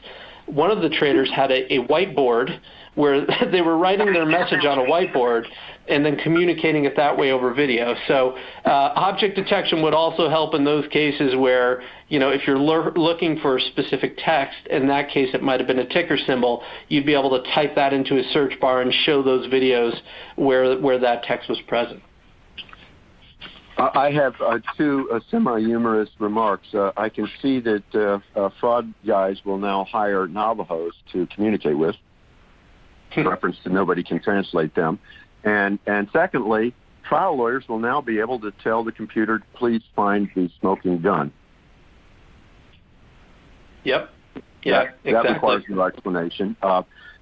one of the traders had a whiteboard where they were writing their message on a whiteboard and then communicating it that way over video. So object detection would also help in those cases where, if you're looking for a specific text, in that case it might have been a ticker symbol, you'd be able to type that into a search bar and show those videos where that text was present. I have two semi-humorous remarks. I can see that fraud guys will now hire Navajos to communicate with, reference to nobody can translate them. And secondly, trial lawyers will now be able to tell the computer, please find the smoking gun. Yep. Yeah, exactly. That requires no explanation.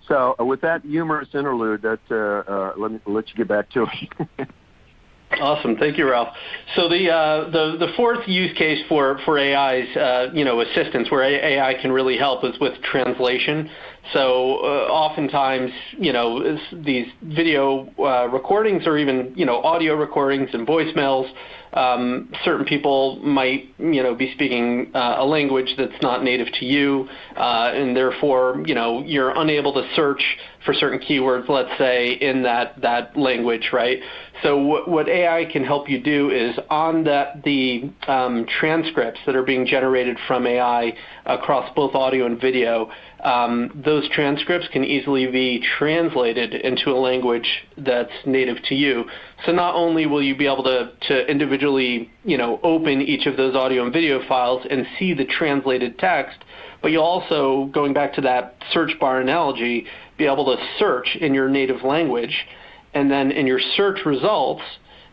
So with that humorous interlude, let me let you get back to it. Awesome, thank you, Ralph. So the fourth use case for AI's assistance, where AI can really help, is with translation. So oftentimes, these video recordings, or even audio recordings and voicemails, certain people might be speaking a language that's not native to you, and therefore you're unable to search for certain keywords, let's say, in that language, right? So what AI can help you do is on the transcripts that are being generated from AI across both audio and video, those transcripts can easily be translated into a language that's native to you. So not only will you be able to individually open each of those audio and video files and see the translated text, but you'll also, going back to that search bar analogy, be able to search in your native language, and then in your search results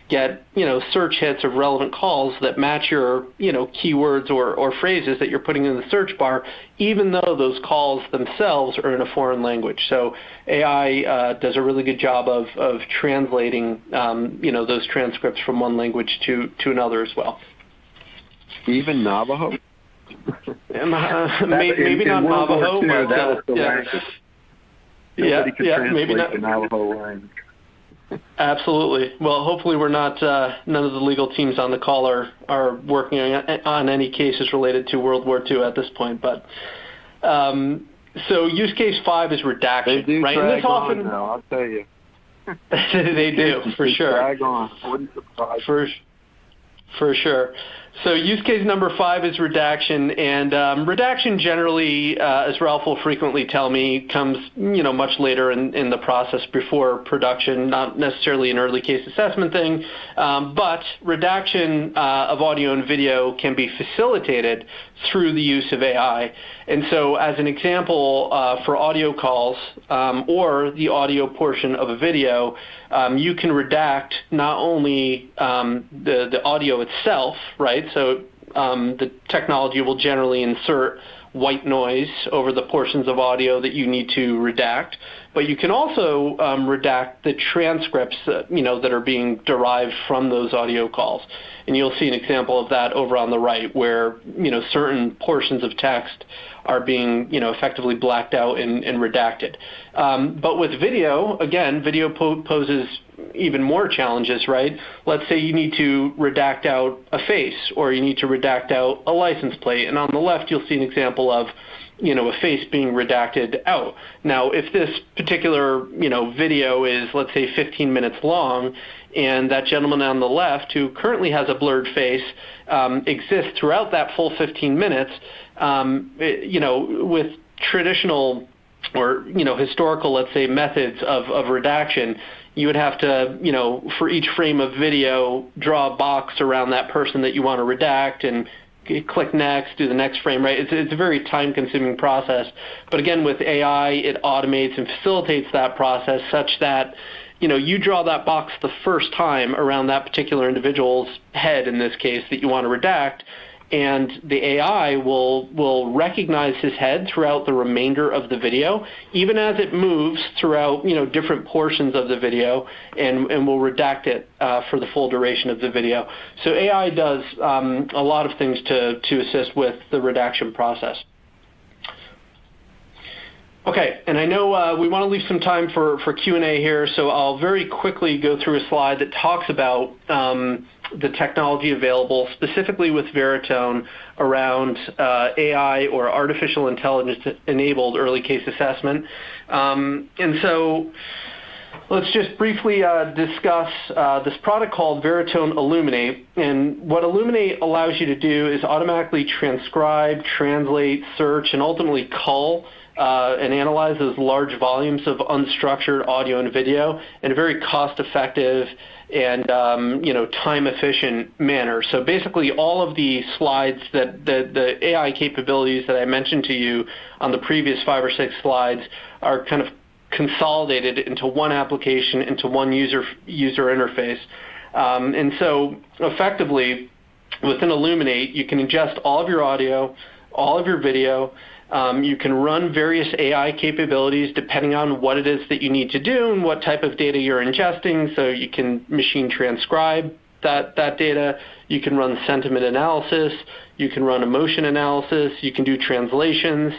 get search hits of relevant calls that match your keywords or phrases that you're putting in the search bar, even though those calls themselves are in a foreign language. So AI does a really good job of translating those transcripts from one language to another as well. Even Navajo? Maybe not Navajo, but that was the language. Nobody could translate maybe not the Navajo language. Absolutely. Well, hopefully we're not, none of the legal teams on the call are working on any cases related to World War II at this point. But so use case 5 is redaction. They do right? drag and this often, on now, I'll tell you. They do, for sure. Drag on. Wouldn't surprise For sure. So use case number 5 is redaction, and redaction generally, as Ralph will frequently tell me, comes much later in the process before production, not necessarily an early case assessment thing, but redaction of audio and video can be facilitated through the use of AI. And so as an example, for audio calls or the audio portion of a video, you can redact not only the audio itself, right? So the technology will generally insert white noise over the portions of audio that you need to redact, but you can also redact the transcripts that are being derived from those audio calls. And you'll see an example of that over on the right, where certain portions of text are being effectively blacked out and redacted. But with video, again, video poses even more challenges, right? Let's say you need to redact out a face, or you need to redact out a license plate, and on the left you'll see an example of a face being redacted out. Now, if this particular video is, let's say, 15 minutes long, and that gentleman on the left who currently has a blurred face exists throughout that full 15 minutes, with traditional or historical, let's say, methods of redaction, you would have to, for each frame of video, draw a box around that person that you want to redact and click next, do the next frame, right? It's a very time-consuming process. But again, with AI, it automates and facilitates that process such that, you draw that box the first time around that particular individual's head, in this case, that you want to redact, and the AI will recognize his head throughout the remainder of the video, even as it moves throughout different portions of the video, and will redact it for the full duration of the video. So AI does a lot of things to assist with the redaction process. Okay, and I know we want to leave some time for Q&A here, so I'll very quickly go through a slide that talks about the technology available, specifically with Veritone, around AI or artificial intelligence-enabled early case assessment. And so let's just briefly discuss this product called Veritone Illuminate. And what Illuminate allows you to do is automatically transcribe, translate, search, and ultimately cull and analyze those large volumes of unstructured audio and video in a very cost-effective and time-efficient manner. So basically, all of the slides that the AI capabilities that I mentioned to you on the previous 5 or 6 slides are kind of consolidated into one application, into one user interface. And so effectively, within Illuminate, you can ingest all of your audio, all of your video. You can run various AI capabilities depending on what it is that you need to do and what type of data you're ingesting. So you can machine transcribe that data. You can run sentiment analysis. You can run emotion analysis. You can do translations.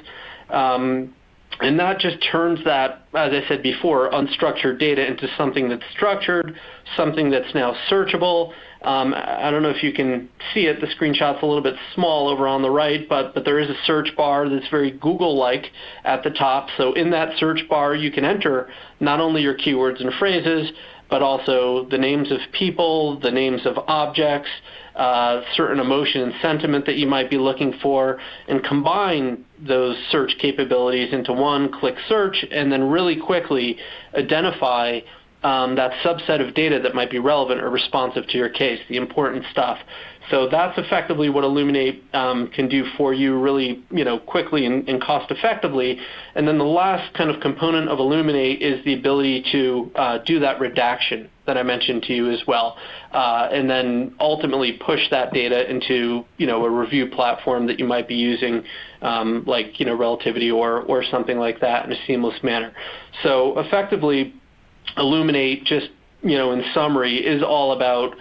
And that just turns that, as I said before, unstructured data into something that's structured, something that's now searchable. I don't know if you can see it. The screenshot's a little bit small over on the right, but there is a search bar that's very Google-like at the top. So in that search bar, you can enter not only your keywords and phrases, but also the names of people, the names of objects, certain emotion and sentiment that you might be looking for, and combine those search capabilities into one-click search, and then really quickly identify that subset of data that might be relevant or responsive to your case, the important stuff. So that's effectively what Illuminate can do for you really quickly and cost effectively. And then the last kind of component of Illuminate is the ability to do that redaction that I mentioned to you as well, and then ultimately push that data into a review platform that you might be using, like Relativity or something like that, in a seamless manner. So effectively, Illuminate, just in summary, is all about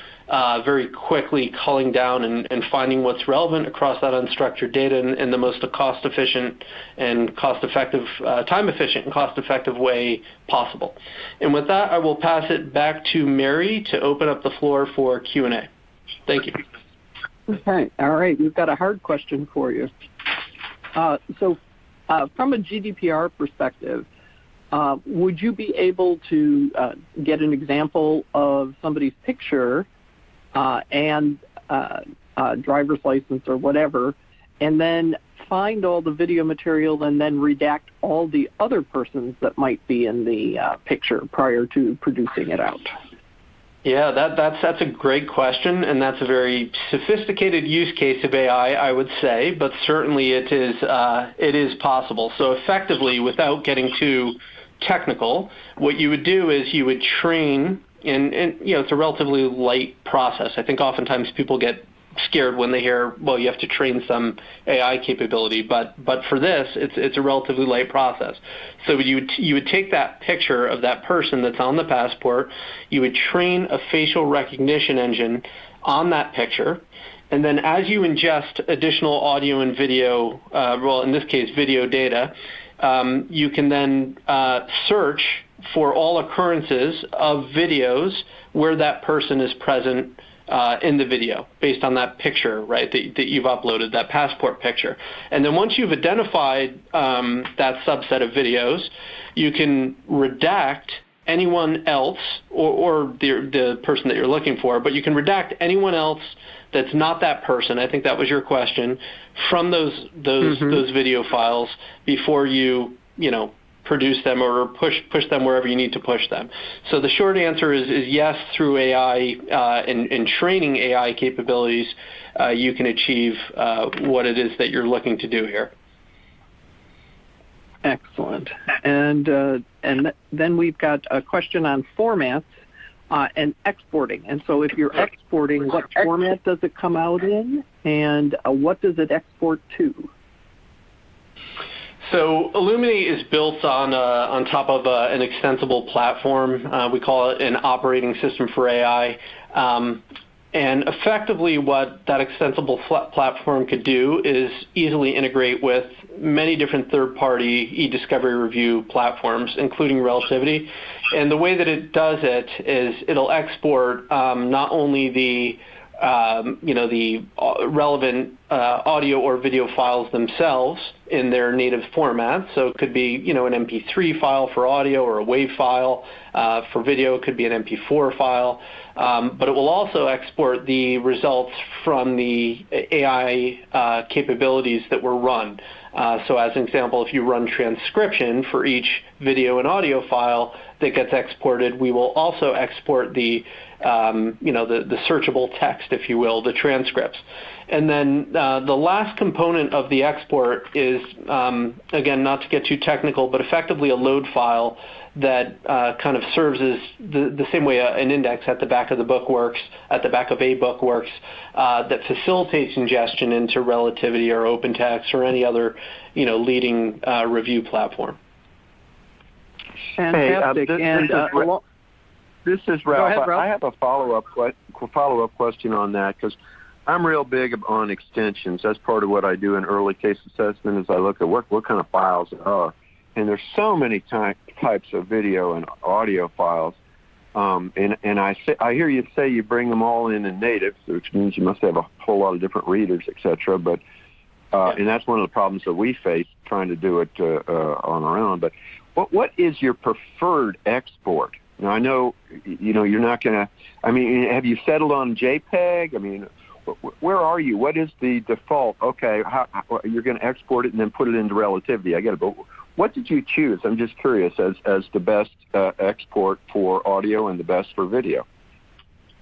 very quickly culling down and finding what's relevant across that unstructured data in the most cost-efficient and cost-effective, time-efficient and cost-effective way possible. And with that, I will pass it back to Mary to open up the floor for Q&A. Thank you. Okay. All right. We've got a hard question for you. So from a GDPR perspective, would you be able to get an example of somebody's picture and driver's license or whatever, and then find all the video material and then redact all the other persons that might be in the picture prior to producing it out? Yeah, that's a great question, and that's a very sophisticated use case of AI, I would say, but certainly it is possible. So effectively, without getting too technical, what you would do is you would train, and it's a relatively light process. I think oftentimes people get scared when they hear, well, you have to train some AI capability, but for this, it's a relatively light process. So you would take that picture of that person that's on the passport, you would train a facial recognition engine on that picture, and then as you ingest additional audio and video, well, in this case, video data, you can then search for all occurrences of videos where that person is present in the video based on that picture, right, that you've uploaded, that passport picture. And then once you've identified that subset of videos, you can redact anyone else or the person that you're looking for, but you can redact anyone else that's not that person, I think that was your question, from those video files before you produce them or push them wherever you need to push them. So the short answer is yes, through AI and training AI capabilities, you can achieve what it is that you're looking to do here. Excellent. And then we've got a question on formats and exporting. And so if you're exporting, what format does it come out in, and what does it export to? So Illuminate is built on top of an extensible platform. We call it an operating system for AI. And effectively what that extensible platform could do is easily integrate with many different third-party e-discovery review platforms, including Relativity. And the way that it does it is it'll export not only the relevant audio or video files themselves in their native format. So it could be, an MP3 file for audio or a WAV file. For video, it could be an MP4 file. But it will also export the results from the AI capabilities that were run. So as an example, if you run transcription for each video and audio file that gets exported, we will also export the searchable text, if you will, the transcripts. And then the last component of the export is, again, not to get too technical, but effectively a load file that kind of serves as the same way an index at the back of the book works, at the back of a book works, that facilitates ingestion into Relativity or OpenText or any other, leading review platform. Fantastic. This is Ralph. Go ahead, Ralph. I have a follow-up question on that, because I'm real big on extensions. That's part of what I do in early case assessment, is I look at what kind of files there are. And there's so many types of video and audio files. And I hear you say you bring them all in native, which means you must have a whole lot of different readers, et cetera. But and that's one of the problems that we face trying to do it on our own. But what is your preferred export? Now, I know, you're not going to, have you settled on JPEG? Where are you? What is the default? Okay, you're going to export it and then put it into Relativity. I get it. But what did you choose? I'm just curious as the best export for audio and the best for video.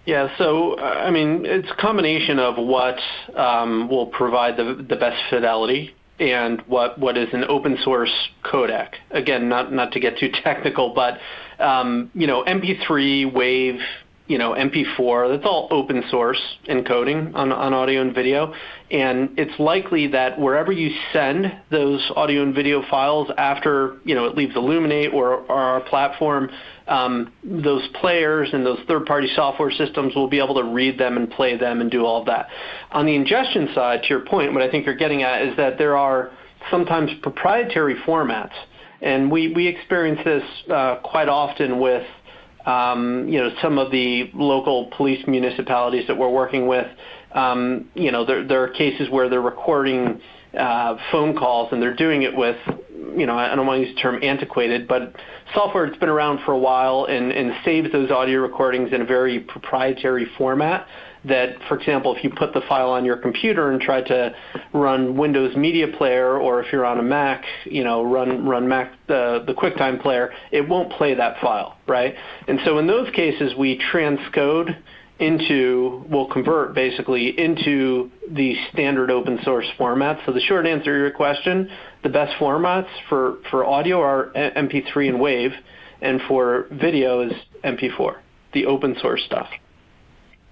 Yeah, so, it's a combination of what will provide the best fidelity and what is an open source codec. Again, not to get too technical, but MP3, WAV, MP4, that's all open source encoding on audio and video. And it's likely that wherever you send those audio and video files after, it leaves Illuminate or our platform, those players and those third-party software systems will be able to read them and play them and do all of that. On the ingestion side, to your point, what I think you're getting at is that there are sometimes proprietary formats. And we experience this quite often with some of the local police municipalities that we're working with. There are cases where they're recording phone calls, and they're doing it with, I don't want to use the term antiquated, but software that's been around for a while and saves those audio recordings in a very proprietary format that, for example, if you put the file on your computer and try to run Windows Media Player, or if you're on a Mac, run Mac the QuickTime Player, it won't play that file, right? And so in those cases, we transcode we'll convert basically into the standard open source format. So the short answer to your question, the best formats for audio are MP3 and WAV, and for video is MP4, the open source stuff.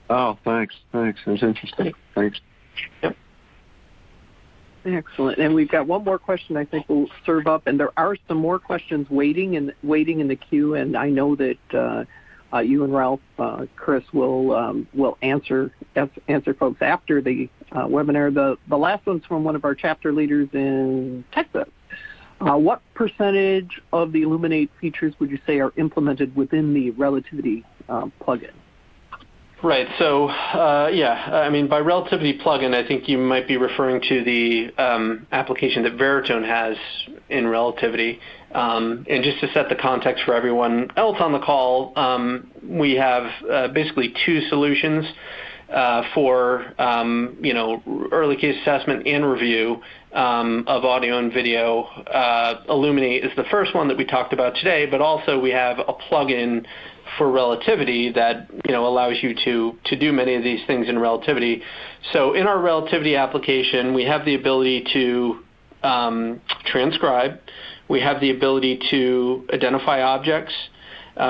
Oh, thanks. That's interesting. Thanks. Yep. Excellent. And we've got one more question I think we'll serve up, and there are some more questions waiting in the queue, and I know that you and Ralph, Chris will answer folks after the webinar. The last one's from one of our chapter leaders in Texas. What percentage of the Illuminate features would you say are implemented within the Relativity plugin? Right. So, I mean, by Relativity plugin, I think you might be referring to the application that Veritone has in Relativity. And just to set the context for everyone else on the call, we have basically two solutions for early case assessment and review of audio and video. Illuminate is the first one that we talked about today, but also we have a plugin for Relativity that allows you to do many of these things in Relativity. So in our Relativity application, we have the ability to transcribe. We have the ability to identify objects.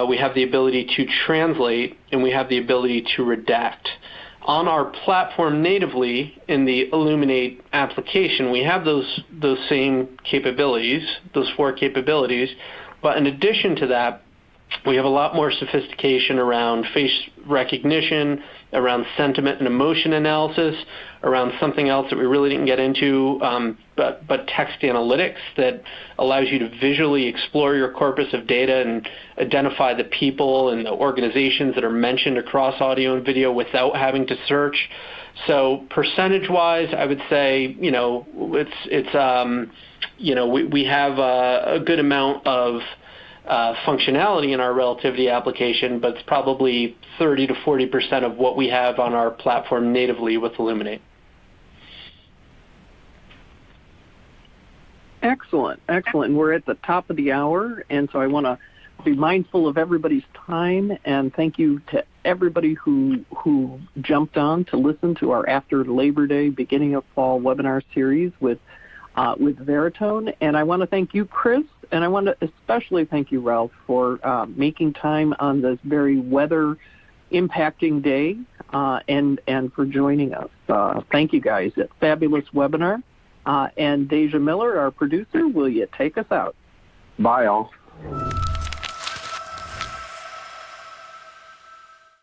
We have the ability to translate, and we have the ability to redact. On our platform natively in the Illuminate application, we have those same capabilities, those four capabilities, but in addition to that, we have a lot more sophistication around face recognition, around sentiment and emotion analysis, around something else that we really didn't get into, but text analytics that allows you to visually explore your corpus of data and identify the people and the organizations that are mentioned across audio and video without having to search. So percentage-wise, I would say, we have a good amount of functionality in our Relativity application, but it's probably 30 to 40% of what we have on our platform natively with Illuminate. Excellent. We're at the top of the hour, and so I want to be mindful of everybody's time, and thank you to everybody who jumped on to listen to our After Labor Day, Beginning of Fall webinar series with Veritone. And I want to thank you, Chris, and I want to especially thank you, Ralph, for making time on this very weather-impacting day and for joining us. Thank you, guys. A fabulous webinar. And Deja Miller, our producer, will you take us out? Bye, all.